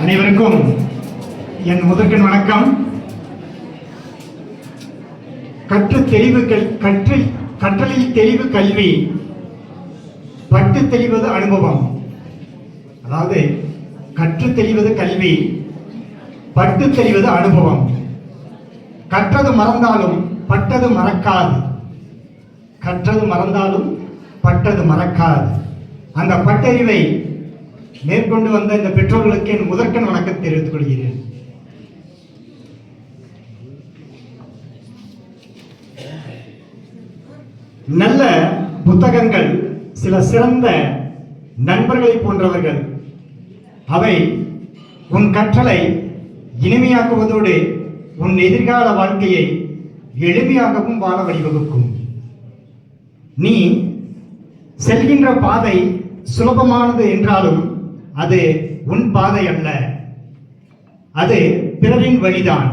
அனைவருக்கும் என் முதற்கண் வணக்கம். கற்றலில் தெளிவு கல்வி, பட்டு தெளிவது அனுபவம். அதாவது கற்று தெளிவது கல்வி, பட்டு தெளிவது அனுபவம். கற்றது மறந்தாலும் பட்டது மறக்காது. கற்றது மறந்தாலும் பட்டது மறக்காது. அந்த பட்டறிவை மேற்கொண்டு வந்த இந்த பெற்றோர்களுக்கு என் முதற்கண் வணக்கம் தெரிவித்துக் கொள்கிறேன். நல்ல புத்தகங்கள் சில சிறந்த நண்பர்களை போன்றவர்கள். அவை உன் கற்றலை இனிமையாக்குவதோடு உன் எதிர்கால வாழ்க்கையை எளிமையாகவும் வாழ வழிவகுக்கும். நீ செல்கின்ற பாதை சுலபமானது என்றாலும் அது உன் பாதை அல்ல, அது பிறரின் வழிதான்.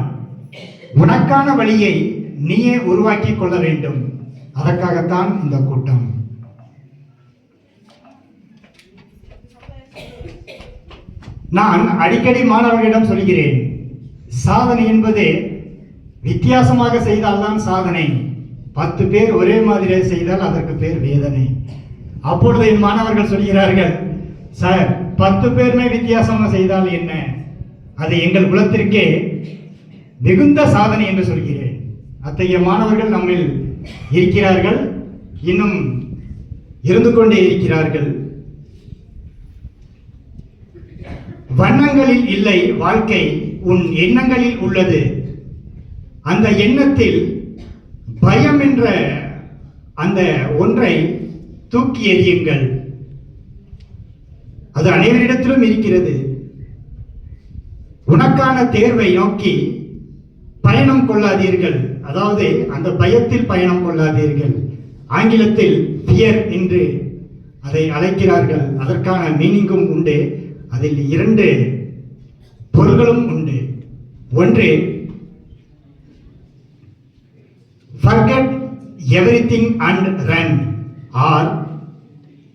உனக்கான வழியை நீயே உருவாக்கி கொள்ள வேண்டும். அதற்காகத்தான் இந்த கூட்டம். நான் அடிக்கடி மாணவர்களிடம் சொல்கிறேன், சாதனை என்பது வித்தியாசமாக செய்தால்தான் சாதனை. 10 பேர் ஒரே மாதிரி செய்தால் அதற்கு பேர் வேதனை. அப்பொழுது என் மாணவர்கள் சொல்கிறார்கள், சார் 10 பேருமே வித்தியாசமாக செய்தால் என்ன, அது எங்கள் குலத்திற்கே மிகுந்த சாதனை என்று சொல்கிறேன். அத்தகைய மாணவர்கள் நம்மில் இருக்கிறார்கள், இன்னும் இருந்து கொண்டே இருக்கிறார்கள். வண்ணங்களில் இல்லை வாழ்க்கை, உன் எண்ணங்களில் உள்ளது. அந்த எண்ணத்தில் பயம் என்ற அந்த ஒன்றை தூக்கி எறியுங்கள். அது அனைவரிடத்திலும் இருக்கிறது. உனக்கான தேர்வை நோக்கி பயணம் கொள்ளாதீர்கள். அதாவது அந்த பயத்தில் பயணம் கொள்ளாதீர்கள். ஆங்கிலத்தில் ஃபியர் என்று அதை அழைக்கிறார்கள். அதற்கான மீனிங்கும் உண்டு. அதில் 2 பொருள்களும் உண்டு. ஒன்று, forget everything and run, or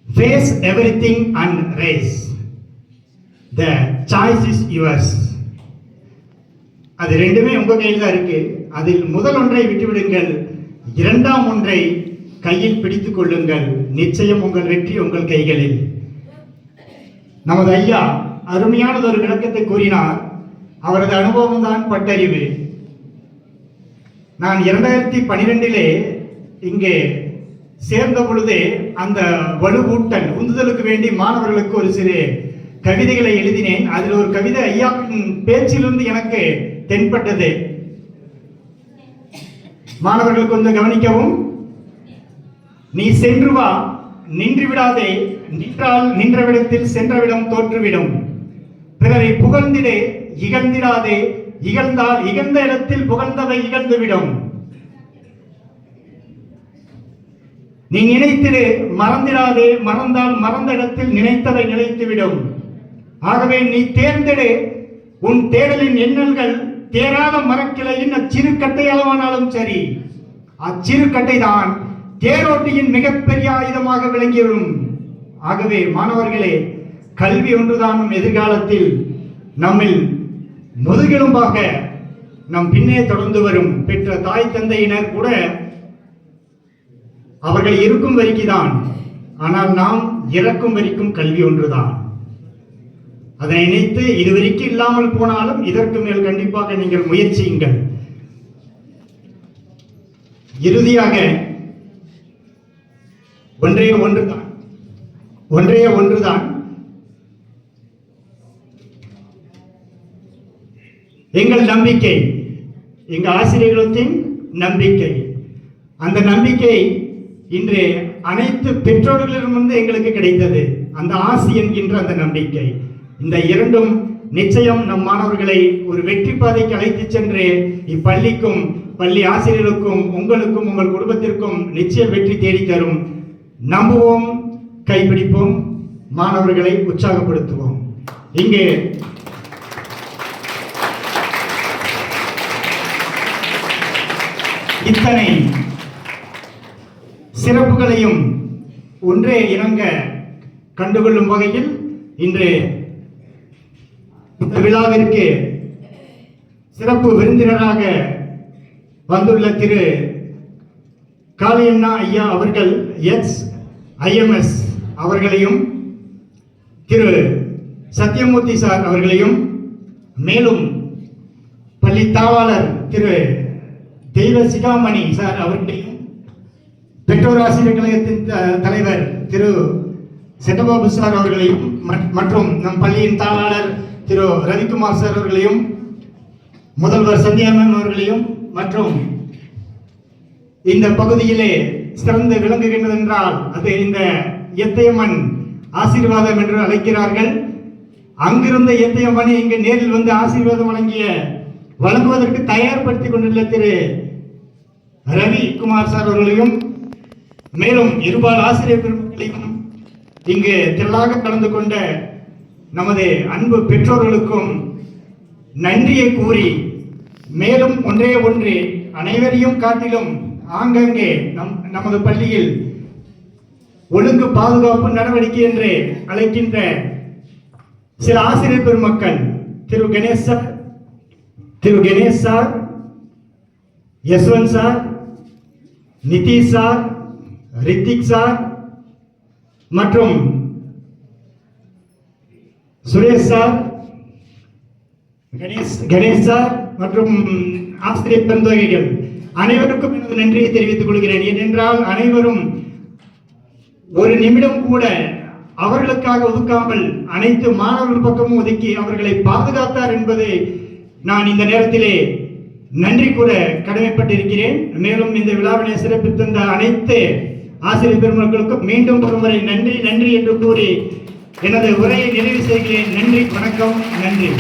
face everything and race. The choice is yours. அது ரெண்டுமே உங்க கையில் தான் இருக்கு. அதில் முதல் ஒன்றை விட்டுவிடுங்கள், இரண்டாம் ஒன்றை கையில் பிடித்துக் கொள்ளுங்கள். நிச்சயம் உங்கள் வெற்றி உங்கள் கைகளில். நமது ஐயா அருமையானது ஒரு விளக்கத்தை கூறினார். அவரது அனுபவம் தான் பட்டறிவு. நான் 2012 இங்கே சேர்ந்த பொழுது அந்த வலுவூட்டல் உந்துதலுக்கு வேண்டி மாணவர்களுக்கு ஒரு சிறு கவிதைகளை எழுதினேன். அதில் ஒரு கவிதை ஐயாவின் பேச்சிலிருந்து எனக்கு தென்பட்டது. மாணவர்கள் கொஞ்சம் கவனிக்கவும். நீ சென்று வா, நின்று விடாதே, நின்றால் நின்றவிடத்தில் சென்றவிடம் தோற்றுவிடும். பிறரை புகழ்ந்திடே, இகழ்ந்திடாதே, இகழ்ந்தால் இகழ்ந்த இடத்தில் புகழ்ந்தவை இகழ்ந்துவிடும். நீ நினைத்திடு, மறந்திடாதே, மறந்தால் மறந்த இடத்தில் நினைத்தவை நிலைத்துவிடும். ஆகவே நீ தேர்ந்தெடு. உன் தேடலின் எண்ணல்கள் தேராத மரக்கிளையின் அச்சிறு கட்டை அளவானாலும் சரி, அச்சிறு கட்டை தான் தேரோட்டியின் மிகப்பெரிய ஆயுதமாக விளங்கிவிடும். ஆகவே மாணவர்களே, கல்வி ஒன்றுதான் எதிர்காலத்தில் நம்மில் முதுகெலும்பாக நம் பின்னே தொடர்ந்து வரும். பெற்ற தாய் தந்தையினர் கூட அவர்கள் இருக்கும் வரைக்குதான், ஆனால் நாம் இறக்கும் வரைக்கும் கல்வி ஒன்றுதான். அதனை நினைத்து இதுவரைக்கும் இல்லாமல் போனாலும் இதற்கு மேல் கண்டிப்பாக நீங்கள் முயற்சியுங்கள். இறுதியாக ஒன்றே ஒன்றுதான் எங்கள் நம்பிக்கை, எங்கள் ஆசிரியர்களின் நம்பிக்கை. அந்த நம்பிக்கை இன்று அனைத்து பெற்றோர்களிடமிருந்து எங்களுக்கு கிடைத்தது. அந்த ஆசி என்கின்ற அந்த நம்பிக்கை, இந்த இரண்டும் நிச்சயம் நம் மாணவர்களை ஒரு வெற்றி பாதைக்கு அழைத்து சென்று இப்பள்ளிக்கும் பள்ளி ஆசிரியர்களுக்கும் உங்களுக்கும் உங்கள் குடும்பத்திற்கும் நிச்சயம் வெற்றி தேடி தரும். நம்புவோம், கைப்பிடிப்போம், மாணவர்களை உற்சாகப்படுத்துவோம். இங்கே இத்தனை சிறப்புகளையும் ஒன்றே இணங்க கண்டுகொள்ளும் வகையில் இன்று இந்த விழாவிற்கு சிறப்பு விருந்தினராக வந்துள்ள திரு காளியண்ணா ஐயா அவர்கள் IMS அவர்களையும், திரு சத்யமூர்த்தி சார் அவர்களையும், மேலும் பள்ளி தாவாளர் திரு தெய்வ சிகாமணி சார் அவர்களையும், பெற்றோர் ஆசிரியர் கழகத்தின் தலைவர் திரு செட்டபாபு சார் அவர்களையும், மற்றும் நம் பள்ளியின் தாளாளர் திரு ரவிக்குமார் சார் அவர்களையும், முதல்வர் சந்தியா மேம் அவர்களையும், மற்றும் இந்த பகுதியிலே சிறந்து விளங்குகின்றது என்றால் அது இந்த எத்தையம்மன் ஆசீர்வாதம் என்று அழைக்கிறார்கள். அங்கிருந்த எத்தையம்மனை இங்கு நேரில் வந்து ஆசீர்வாதம் வழங்குவதற்கு தயார்படுத்திக் கொண்டுள்ள திரு ரவிக்குமார் சார் அவர்களையும், மேலும் இருபால் ஆசிரியர் பெருமக்களையும், இங்கு திரளாக கலந்து கொண்ட நமது அன்பு பெற்றோர்களுக்கும் நன்றியை கூறி, மேலும் ஒன்று அனைவரையும் காட்டிலும் ஆங்கங்கே நமது பள்ளியில் ஒழுங்கு பாதுகாப்பு நடவடிக்கை என்று அழைக்கின்ற சில ஆசிரியர் பெருமக்கள் Thiru Ganesh sir, Yashwant sir, Nitish sir, Rithik sir மற்றும் சுரேஷ் சார், கணேஷ் சார் மற்றும் ஆசிரியர் பெருந்தொகைகள் அனைவருக்கும் எனது நன்றியை தெரிவித்துக் கொள்கிறேன். ஏனென்றால் அனைவரும் ஒரு நிமிடம் கூட அவர்களுக்காக ஒதுக்காமல் அனைத்து மாணவர்கள் பக்கமும் ஒதுக்கி அவர்களை பாதுகாத்தார் என்பது நான் இந்த நேரத்திலே நன்றி கூற கடமைப்பட்டிருக்கிறேன். மேலும் இந்த விழாவினை சிறப்பித்த அனைத்து ஆசிரியர் பெருமக்களுக்கும் மீண்டும் ஒருமுறை நன்றி என்று கூறி எனது உரையை நிறைவு செய்கிறேன். நன்றி, வணக்கம், நன்றி.